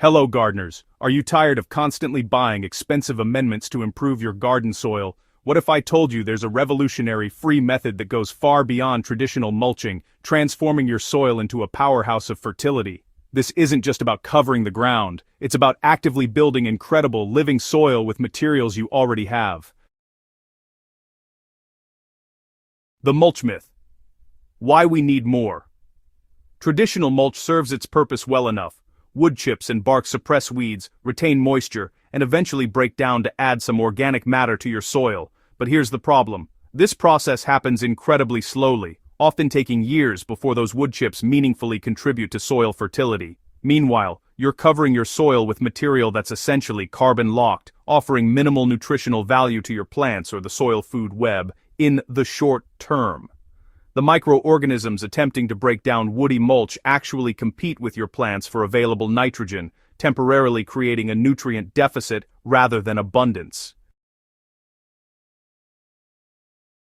Hello gardeners, are you tired of constantly buying expensive amendments to improve your garden soil? What if I told you there's a revolutionary free method that goes far beyond traditional mulching, transforming your soil into a powerhouse of fertility? This isn't just about covering the ground, it's about actively building incredible living soil with materials you already have. The mulch myth. Why we need more. Traditional mulch serves its purpose well enough. Wood chips and bark suppress weeds, retain moisture, and eventually break down to add some organic matter to your soil. But here's the problem. This process happens incredibly slowly, often taking years before those wood chips meaningfully contribute to soil fertility. Meanwhile, you're covering your soil with material that's essentially carbon-locked, offering minimal nutritional value to your plants or the soil food web in the short term. The microorganisms attempting to break down woody mulch actually compete with your plants for available nitrogen, temporarily creating a nutrient deficit rather than abundance.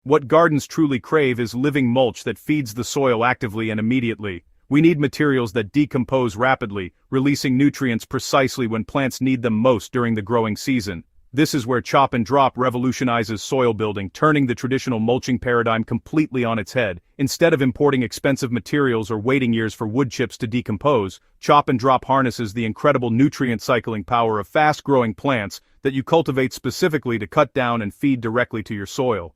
What gardens truly crave is living mulch that feeds the soil actively and immediately. We need materials that decompose rapidly, releasing nutrients precisely when plants need them most during the growing season. This is where chop and drop revolutionizes soil building, turning the traditional mulching paradigm completely on its head. Instead of importing expensive materials or waiting years for wood chips to decompose, chop and drop harnesses the incredible nutrient cycling power of fast-growing plants that you cultivate specifically to cut down and feed directly to your soil.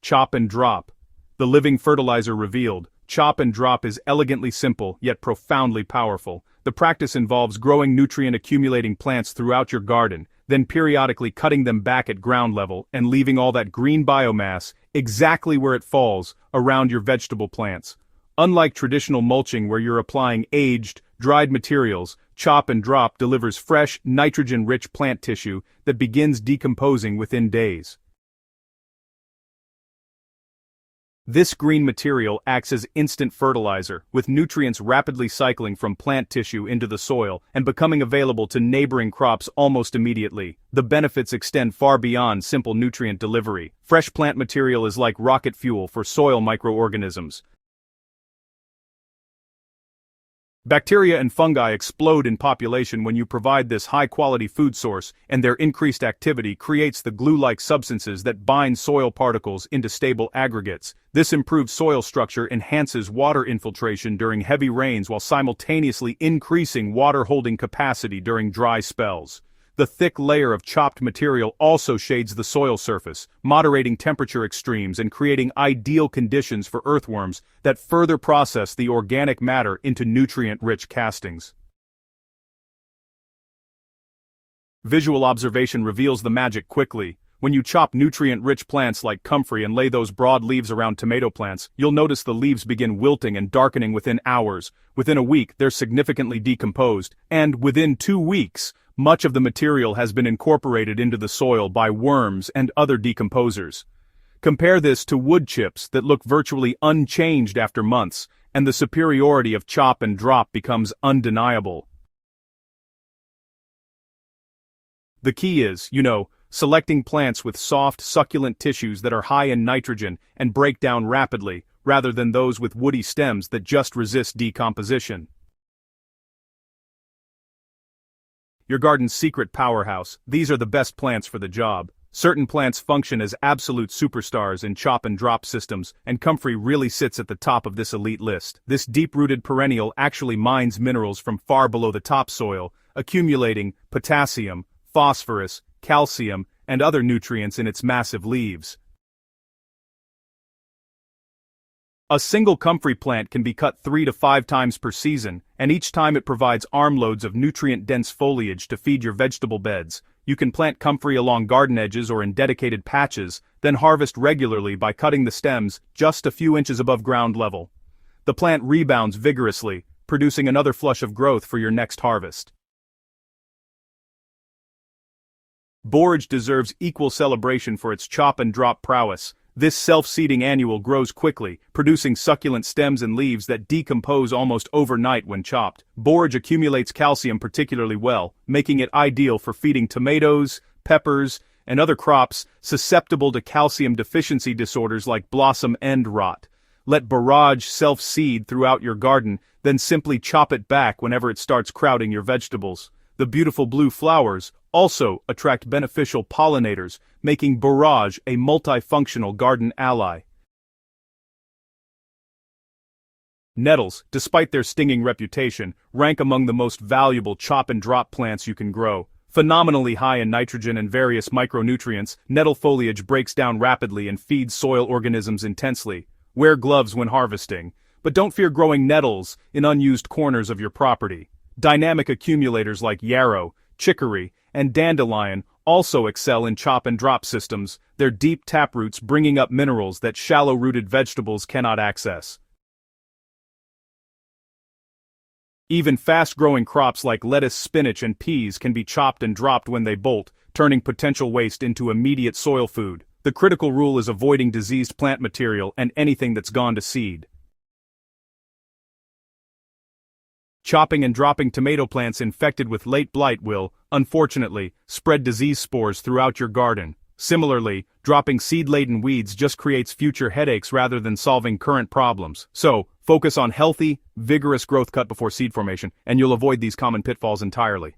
Chop and drop. The living fertilizer revealed. Chop and drop is elegantly simple, yet profoundly powerful. The practice involves growing nutrient-accumulating plants throughout your garden, then periodically cutting them back at ground level and leaving all that green biomass, exactly where it falls, around your vegetable plants. Unlike traditional mulching where you're applying aged, dried materials, chop and drop delivers fresh, nitrogen-rich plant tissue that begins decomposing within days. This green material acts as instant fertilizer, with nutrients rapidly cycling from plant tissue into the soil and becoming available to neighboring crops almost immediately. The benefits extend far beyond simple nutrient delivery. Fresh plant material is like rocket fuel for soil microorganisms. Bacteria and fungi explode in population when you provide this high-quality food source, and their increased activity creates the glue-like substances that bind soil particles into stable aggregates. This improved soil structure enhances water infiltration during heavy rains while simultaneously increasing water-holding capacity during dry spells. The thick layer of chopped material also shades the soil surface, moderating temperature extremes and creating ideal conditions for earthworms that further process the organic matter into nutrient-rich castings. Visual observation reveals the magic quickly. When you chop nutrient-rich plants like comfrey and lay those broad leaves around tomato plants, you'll notice the leaves begin wilting and darkening within hours. Within a week, they're significantly decomposed, and within 2 weeks, much of the material has been incorporated into the soil by worms and other decomposers. Compare this to wood chips that look virtually unchanged after months, and the superiority of chop and drop becomes undeniable. The key is, selecting plants with soft, succulent tissues that are high in nitrogen and break down rapidly, rather than those with woody stems that just resist decomposition. Your garden's secret powerhouse. These are the best plants for the job. Certain plants function as absolute superstars in chop and drop systems, and comfrey really sits at the top of this elite list. This deep-rooted perennial actually mines minerals from far below the topsoil, accumulating potassium, phosphorus, calcium, and other nutrients in its massive leaves. A single comfrey plant can be cut 3 to 5 times per season, and each time it provides armloads of nutrient-dense foliage to feed your vegetable beds. You can plant comfrey along garden edges or in dedicated patches, then harvest regularly by cutting the stems just a few inches above ground level. The plant rebounds vigorously, producing another flush of growth for your next harvest. Borage deserves equal celebration for its chop and drop prowess. This self-seeding annual grows quickly, producing succulent stems and leaves that decompose almost overnight when chopped. Borage accumulates calcium particularly well, making it ideal for feeding tomatoes, peppers, and other crops susceptible to calcium deficiency disorders like blossom end rot. Let borage self-seed throughout your garden, then simply chop it back whenever it starts crowding your vegetables. The beautiful blue flowers also attract beneficial pollinators, making borage a multifunctional garden ally. Nettles, despite their stinging reputation, rank among the most valuable chop-and-drop plants you can grow. Phenomenally high in nitrogen and various micronutrients, nettle foliage breaks down rapidly and feeds soil organisms intensely. Wear gloves when harvesting, but don't fear growing nettles in unused corners of your property. Dynamic accumulators like yarrow, chicory, and dandelion also excel in chop-and-drop systems, their deep taproots bringing up minerals that shallow-rooted vegetables cannot access. Even fast-growing crops like lettuce, spinach, and peas can be chopped and dropped when they bolt, turning potential waste into immediate soil food. The critical rule is avoiding diseased plant material and anything that's gone to seed. Chopping and dropping tomato plants infected with late blight will, unfortunately, spread disease spores throughout your garden. Similarly, dropping seed-laden weeds just creates future headaches rather than solving current problems. So, focus on healthy, vigorous growth cut before seed formation, and you'll avoid these common pitfalls entirely.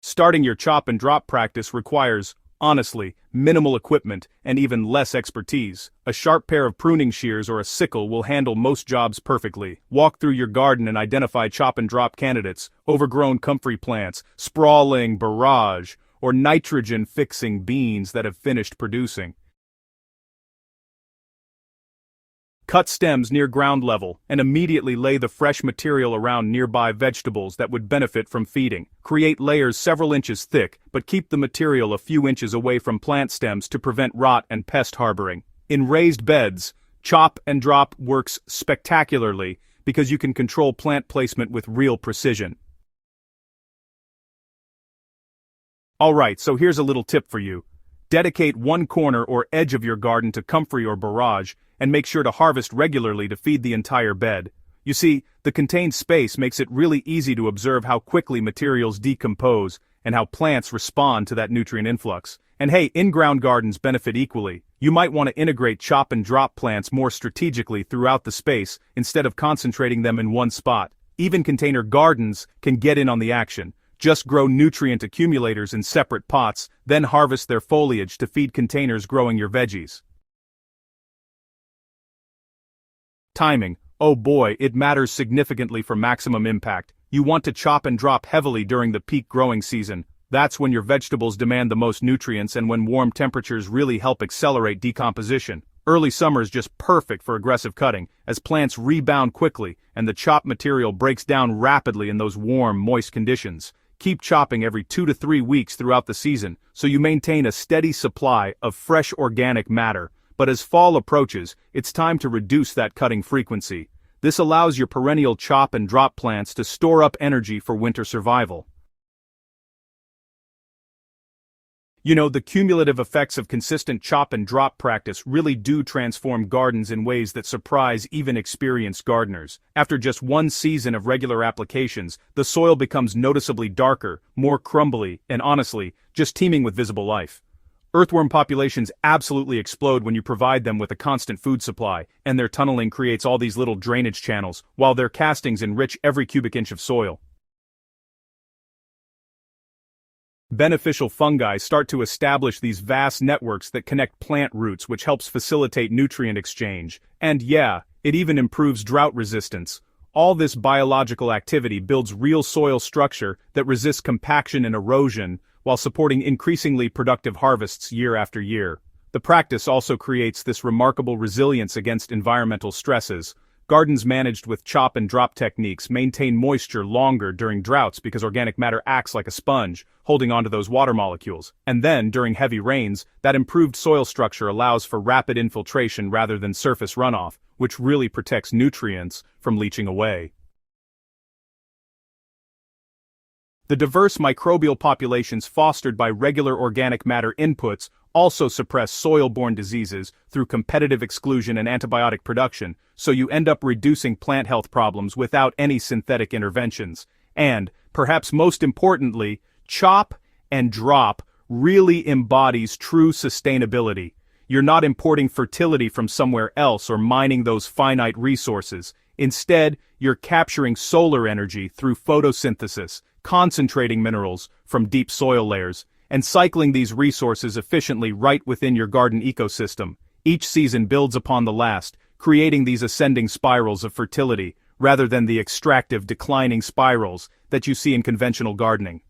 Starting your chop and drop practice requires, honestly, minimal equipment and even less expertise. A sharp pair of pruning shears or a sickle will handle most jobs perfectly. Walk through your garden and identify chop and drop candidates, overgrown comfrey plants, sprawling borage, or nitrogen-fixing beans that have finished producing. Cut stems near ground level and immediately lay the fresh material around nearby vegetables that would benefit from feeding. Create layers several inches thick, but keep the material a few inches away from plant stems to prevent rot and pest harboring. In raised beds, chop and drop works spectacularly because you can control plant placement with real precision. Alright, so here's a little tip for you. Dedicate one corner or edge of your garden to comfrey or borage, and make sure to harvest regularly to feed the entire bed. You see, the contained space makes it really easy to observe how quickly materials decompose and how plants respond to that nutrient influx. And hey, in-ground gardens benefit equally. You might want to integrate chop and drop plants more strategically throughout the space instead of concentrating them in one spot. Even container gardens can get in on the action. Just grow nutrient accumulators in separate pots, then harvest their foliage to feed containers growing your veggies. Timing. Oh boy, it matters significantly for maximum impact. You want to chop and drop heavily during the peak growing season. That's when your vegetables demand the most nutrients and when warm temperatures really help accelerate decomposition. Early summer is just perfect for aggressive cutting, as plants rebound quickly and the chopped material breaks down rapidly in those warm, moist conditions. Keep chopping every 2 to 3 weeks throughout the season, so you maintain a steady supply of fresh organic matter. But as fall approaches, it's time to reduce that cutting frequency. This allows your perennial chop and drop plants to store up energy for winter survival. You know, the cumulative effects of consistent chop and drop practice really do transform gardens in ways that surprise even experienced gardeners. After just one season of regular applications, the soil becomes noticeably darker, more crumbly, and honestly, just teeming with visible life. Earthworm populations absolutely explode when you provide them with a constant food supply, and their tunneling creates all these little drainage channels, while their castings enrich every cubic inch of soil. Beneficial fungi start to establish these vast networks that connect plant roots, which helps facilitate nutrient exchange. And yeah, it even improves drought resistance. All this biological activity builds real soil structure that resists compaction and erosion, while supporting increasingly productive harvests year after year. The practice also creates this remarkable resilience against environmental stresses. Gardens managed with chop and drop techniques maintain moisture longer during droughts because organic matter acts like a sponge, holding onto those water molecules. And then, during heavy rains, that improved soil structure allows for rapid infiltration rather than surface runoff, which really protects nutrients from leaching away. The diverse microbial populations fostered by regular organic matter inputs also suppress soil-borne diseases through competitive exclusion and antibiotic production, so you end up reducing plant health problems without any synthetic interventions. And, perhaps most importantly, chop and drop really embodies true sustainability. You're not importing fertility from somewhere else or mining those finite resources. Instead, you're capturing solar energy through photosynthesis, concentrating minerals from deep soil layers, and cycling these resources efficiently right within your garden ecosystem. Each season builds upon the last, creating these ascending spirals of fertility, rather than the extractive declining spirals that you see in conventional gardening.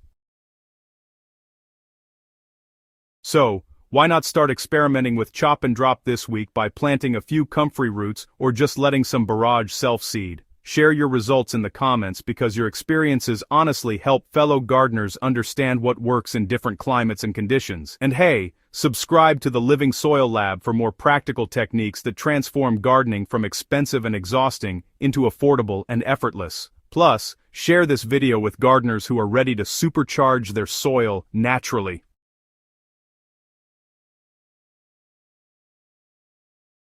So, why not start experimenting with chop and drop this week by planting a few comfrey roots or just letting some borage self-seed? Share your results in the comments because your experiences honestly help fellow gardeners understand what works in different climates and conditions. And hey, subscribe to the Living Soil Lab for more practical techniques that transform gardening from expensive and exhausting into affordable and effortless. Plus, share this video with gardeners who are ready to supercharge their soil naturally.